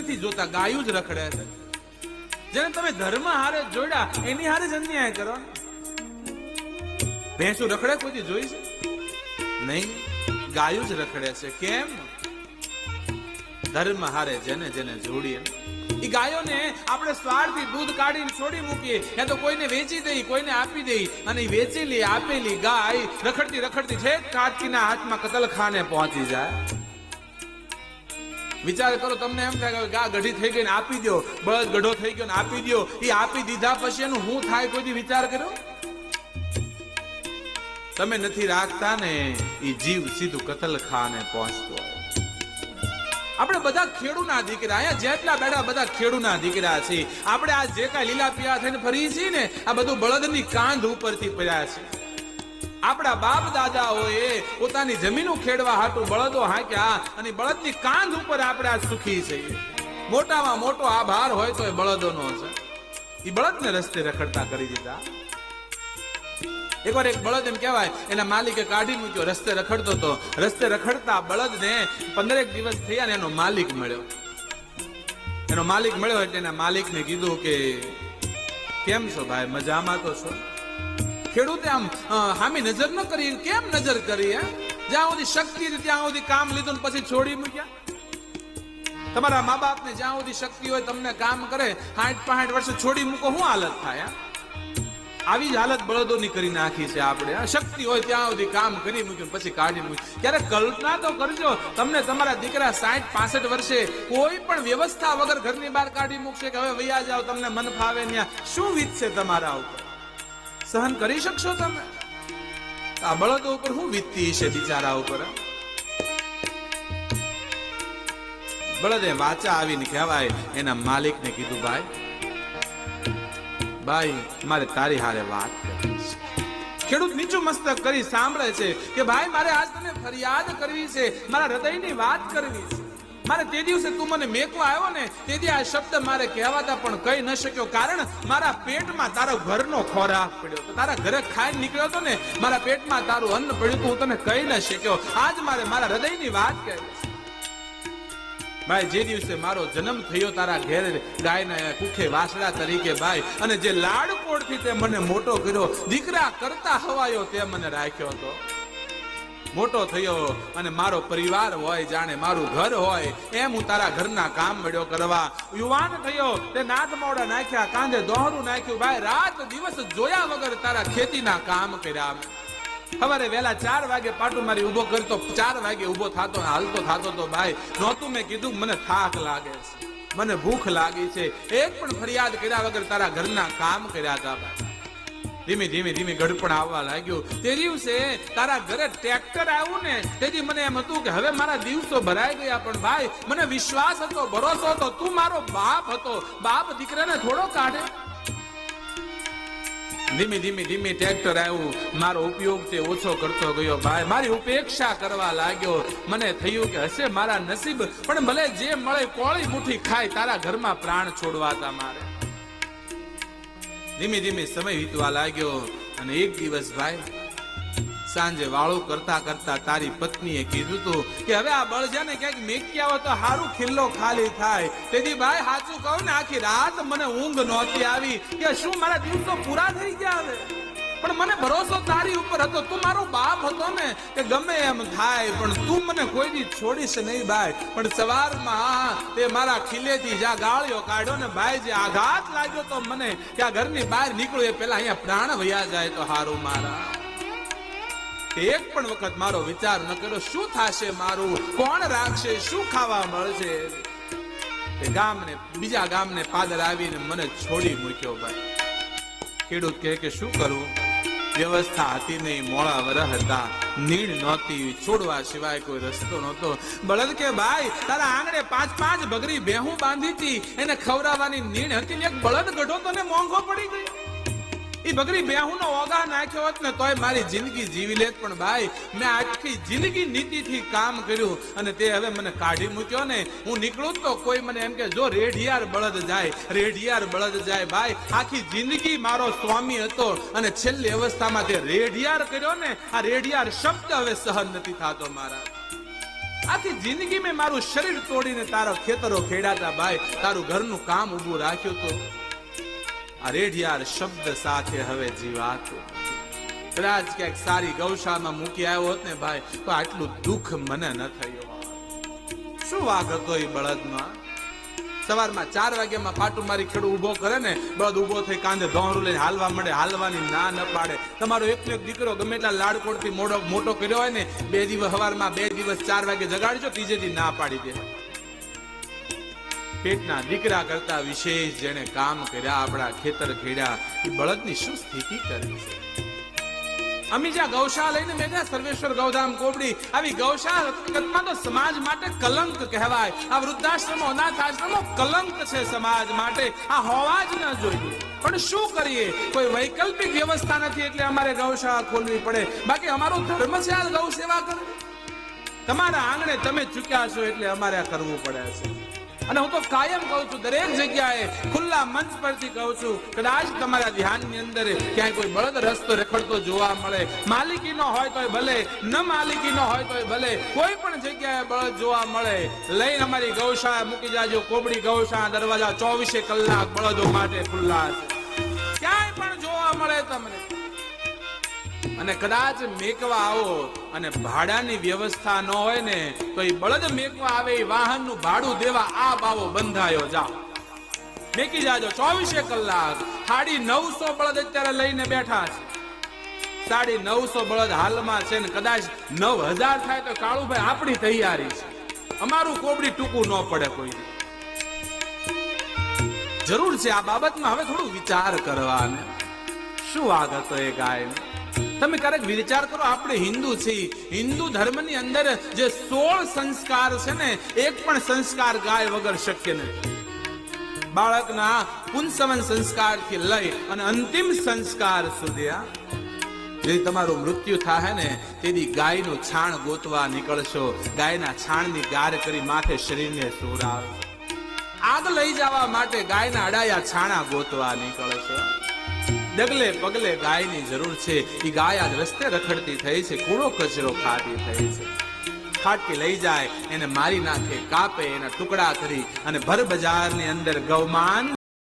નથી જોતા, ગાયું જ રખડે છે. જેને તમે ધર્મ હારે જોડ્યા એની હારે જ અન્યાય કરો. ભેંસું રખડે કોઈ જોઈ છે? નહીં, ગાયું જ રખડે છે. કેમ? ધર્મ હારે જેને જેને જોડીએ. એ ગાયોને આપણે સ્વાર્થથી દૂધ કાઢીને છોડી મૂકીએ, યા તો કોઈને વેચી દઈ, કોઈને આપી દઈ, અને વેચેલી આપેલી ગાય રખડતી રખડતી છેક કાચીના હાથમાં કતલખાને પહોંચી જાય. વિચાર કરો, તમને એમ થાય કે ગા ગઢી થઈ ગઈ ને આપી દો, બળદ ગઢો થઈ ગયો ને આપી દો. એ આપી દીધા પછી એનું શું થાય કોઈ વિચાર કર્યો? તમે નથી રાખતા ને એ જીવ સીધું કતલખાને પહોંચતો. આપણે બધા ખેડૂના દીકરા, અહીંયા જેટલા બેઠા બધા ખેડૂના દીકરા છે. આપણે આ જે કાંઈ લીલા પીળા થઈને ફરી છીએ ને, આ બધું બળદની કાંધ ઉપરથી પડ્યા છે. આપણા બાપ દાદાઓએ પોતાની જમીનો ખેડવા હાટુ બળદો હાંક્યા, અને બળદની કાંધ ઉપર આપણે આ સુખી છીએ. મોટામાં મોટો આભાર હોય તો એ બળદોનો છે. એ બળદને રસ્તે રખડતા કરી દીધા. એકવાર એક બળદ એમ કહેવાય એના માલિકે કાઢી મૂક્યો, રસ્તે રખડતો હતો. રસ્તે રખડતા બળદને 15 દિવસ થયા ને એનો માલિક મળ્યો. એનો માલિક મળ્યો એટલે એના માલિકને કીધું કે કેમ છો ભાઈ, મજામાં તો છો? ખેડૂતે આમ હામી નજર ન કરી. કેમ નજર કરી? જ્યાં સુધી શક્તિ હતી ત્યાં સુધી કામ લીધું ને પછી છોડી મૂક્યા. તમારા મા બાપને જ્યાં સુધી શક્તિ હોય તમને કામ કરે, 60-65 વર્ષે છોડી મૂકો, શું હાલત થાય? આવી જ હાલત બળદોની કરી નાખી છે આપણે. શક્તિ હોય ત્યાં સુધી કામ કરી મૂક્યું પછી કાઢી મૂક્યું. ત્યારે કલ્પના તો કરજો, તમને તમારા દીકરા 60-65 વર્ષે કોઈ પણ વ્યવસ્થા વગર ઘરની બહાર કાઢી મૂકશે કે હવે વૈયા જાઓ, તમને મન ફાવે ત્યાં, શું વીતશે તમારા ઉપર? સહન કરી શકશો તમે? આ બળદો ઉપર શું વીતતી છે બિચારા ઉપર? બળદે વાચા આવીને કહેવાય એના માલિકને કીધું, ભાઈ મારે તારી હારે વાત કરવી છે. ખેડૂત નીચું મસ્તક કરી સાંભળે છે કે ભાઈ મારે આજ તને ફરિયાદ કરવી છે, મારા હૃદયની વાત કરવી છે. મારે તે દિવસે તું મને મેકવા આવ્યો ને તેથી આ શબ્દ મારે કહેવાતા પણ કહી ન શક્યો, કારણ મારા પેટમાં તારો ઘરનો ખોરાક પડ્યો હતો. તારા ઘરે ખાઈ નીકળ્યો હતો ને, મારા પેટમાં તારું અન્ન પડ્યું, હું તને કહી ન શક્યો. આજ મારે મારા હૃદયની વાત કહેવી છે. ભાઈ જે દિવસે મારો જન્મ થયો તારા ઘેર ગાયના કુખે વાસડા તરીકે, ભાઈ, અને જે લાડકોડથી તે મને મોટો કર્યો, દીકરા કરતા હવાયો તે મને રાખ્યો હતો. મોટો થયો અને મારો પરિવાર હોય જાણે મારું ઘર હોય એમ હું તારા ઘરના કામ મળ્યો કરવા. યુવાન થયો તે નાદ મોડા નાખ્યા, કાંધે દોહરું નાખ્યું. ભાઈ રાત દિવસ જોયા વગર તારા ખેતીના કામ કર્યા. સવારે વહેલા 4 વાગે પાટું મારી ઉભો કરતો, 4 વાગે ઉભો થતો, હાલતો થતો તો ભાઈ નહોતું મેં કીધું મને થાક લાગે છે, મને ભૂખ લાગી છે. એક પણ ફરિયાદ કર્યા વગર તારા ઘરના કામ કર્યા હતા. ભાઈ ધીમે ધીમે ધીમે ગડપણ આવવા લાગ્યું. તે દિવસે તારા ઘરે ટ્રેક્ટર આવ્યું ને તેથી મને એમ હતું કે હવે મારા દિવસો ભરાઈ ગયા. પણ ભાઈ મને વિશ્વાસ હતો, ભરોસો હતો, તું મારો બાપ હતો. બાપ દીકરાને થોડો કાઢે? ધીમે ધીમે ધીમે ટ્રેક્ટર આવ્યું, મારો ઉપયોગ તે ઓછો કરતો ગયો. ભાઈ મારી ઉપેક્ષા કરવા લાગ્યો. મને થયું કે હશે મારા નસીબ, પણ ભલે જે મળે કોળી મુઠ્ઠી ખાય, તારા ઘરમાં પ્રાણ છોડવા હતા મારે. ધીમે ધીમે સમય વીતવા લાગ્યો અને એક દિવસ ભાઈ સાંજે વાળું કરતા કરતા તારી પત્નીએ કીધું તું કે હવે આ બળજાને ક્યાંક મેકી આવો તો હારું ખિલ્લો ખાલી થાય. તેથી ભાઈ સાચું કહું ને, આખી રાત મને ઊંઘ નહોતી આવી કે શું મારા દિવસો પૂરા થઈ ગયા હવે. પણ મને ભરોસો તારી ઉપર હતો, તું મારો બાપ હતો ને, કે ગમે એમ થાય પણ તું મને કોઈ દી છોડીશ નહીં. ભાઈ પણ સવારમાં તે મારા ખીલેથી જ્યાં ગાળ્યો કાઢ્યો ને ભાઈ, જે આઘાત લાગ્યો તો મને કે આ ઘરની બહાર નીકળ્યો એ પેલા અહીંયા પ્રાણ વયા જાય તો હારું. મારા એક પણ વખત મારો વિચાર ન કર્યો શું થશે મારું, કોણ રાખશે, શું ખાવા મળશે. ગામને બીજા ગામને પાદર આવીને મને છોડી મૂક્યો. ભાઈ ખેડૂત કહે કે શું કરવું, વ્યવસ્થા હતી નહીં, મોડા વરહ હતા, નીડ નહોતી, છોડવા સિવાય કોઈ રસ્તો નહોતો. બળદ કે ભાઈ તારા આંગણે 5-5 બગરી બેહું બાંધી હતી, એને ખવડાવવાની નીડ હતી ને એક બળદ ગઢો તને મોંઘો પડી ગયો. એ બગરી બેહુનો ઓગા નાખ્યો હોત ને તોય મારી જિંદગી જીવી લેત. પણ ભાઈ મેં આખી જિંદગી નીતિથી કામ કર્યું અને તે હવે મને કાઢી મૂક્યો ને. હું નીકળું તો કોઈ મને એમ કે જો રેઢિયાર બળદ જાય, રેઢિયાર બળદ જાય. ભાઈ આખી જિંદગી મારો સ્વામી હતો અને છેલ્લી અવસ્થામાં તે રેઢિયાર કર્યો ને, આ રેઢિયાર શબ્દ હવે સહન નથી થતો મારા. આખી જિંદગી મેં મારું શરીર તોડીને તારો ખેતરો ખેડાતા ભાઈ, તારું ઘરનું કામ ઊભું રાખ્યું તો આ રેઢિયાર શબ્દ સાથે હવે જીવાતું. કદાચ ક્યાંક સારી ગૌશાળામાં મૂકી આવ્યો હોત ને ભાઈ, તો આટલું દુઃખ મને ન થયું. શું વાગ હતો એ બળદમાં? સવારમાં 4 વાગ્યામાં પાટું મારી ખેડૂ ઉભો કરે ને, બળદ ઉભો થઈ કાંધે ધોંરું લઈને હાલવા મળે, હાલવાની ના ન પાડે. તમારો એકનો એક દીકરો ગમે એટલા લાડકોડથી મોટો કર્યો હોય ને, 2 દિવસ સવારમાં 2 દિવસ 4 વાગે જગાડજો, ત્રીજેથી ના પાડી દે. પેટના દીકરા કરતા વિશેષ જેને કામ કર્યા, આપણા ખેતર ખેડ્યા, એ બળદની શું સ્થિતિ કરી છે. અમે જ્યાં ગૌશાળા લઈને મેં સર્વેશ્વર ગૌધામ કોબડી, આવી ગૌશાળા હકીકતમાં તો સમાજ માટે કલંક કહેવાય. આ વૃદ્ધાશ્રમો, અનાથ આશ્રમો કલંક છે સમાજ માટે. આ હોવા જ ન જોઈએ. પણ શું કરીએ, કોઈ વૈકલ્પિક વ્યવસ્થા નથી એટલે અમારે ગૌશાળા ખોલવી પડે. બાકી અમારો ધર્મ છે આ ગૌ સેવા કરવી. તમારા આંગણે તમે ચૂક્યા છો એટલે અમારે આ કરવું પડે છે. અને હું તો કાયમ કહું છું, દરેક જગ્યાએ ખુલ્લા મંચ પરથી કહું છું, કદાચ તમારા ધ્યાનની અંદર ક્યાંય કોઈ બળદ રસ્તો રખડતો જોવા મળે, માલિકી નો હોય તોય ભલે, ન માલિકી નો હોય તોય ભલે, કોઈ પણ જગ્યાએ બળદ જોવા મળે, લઈને અમારી ગૌશાળા મૂકી જાજો. કોબડી ગૌશાળા દરવાજા 24 કલાક બળદો માટે ખુલ્લા છે. ક્યાંય પણ જોવા મળે તમને. અને કદાચ મેકવા આવો અને ભાડાની વ્યવસ્થા ન હોય ને, તો એ બળદ મેકવા આવે એ વાહનનું ભાડું દેવા આ બાવો બંધાયો. જાઓ, મેકી જાજો 24 કલાક. 950 બળદ અત્યારે લઈને બેઠા છે. 950 બળદ હાલમાં છે ને કદાચ 9000 થાય તો કાળુભાઈ આપણી તૈયારી છે. અમારું કોબડી ટૂંકું ન પડે કોઈ. જરૂર છે આ બાબતમાં હવે થોડું વિચાર કરવાનો. શું વાગ હતો એ ગાય? તમે ક્યારેક વિચાર કરો, આપણે હિન્દુ છીએ, હિન્દુ ધર્મની અંદર જે 16 સંસ્કાર છે ને, એક પણ સંસ્કાર ગાય વગર શક્ય નથી. બાળકના પુંસવન સંસ્કારથી લઈ અને અંતિમ સંસ્કાર સુધી, જેથી તમારું મૃત્યુ થાય ને તેથી ગાયનું છાણ ગોતવા નીકળશો. ગાયના છાણની ગાર કરી માથે શરીરને સોરાવ. આગ લઈ જવા માટે ગાયના અડાયા છાણા ગોતવા નીકળશો. ડગલે પગલે ગાયની જરૂર છે. એ ગાય આજ રસ્તે રખડતી થઈ છે, કૂડો કચરો ખાતી થઈ છે. ખાટકી લઈ જાય, એને મારી નાખે, કાપે, એના ટુકડા કરી અને ભર બજારની અંદર ગૌમાન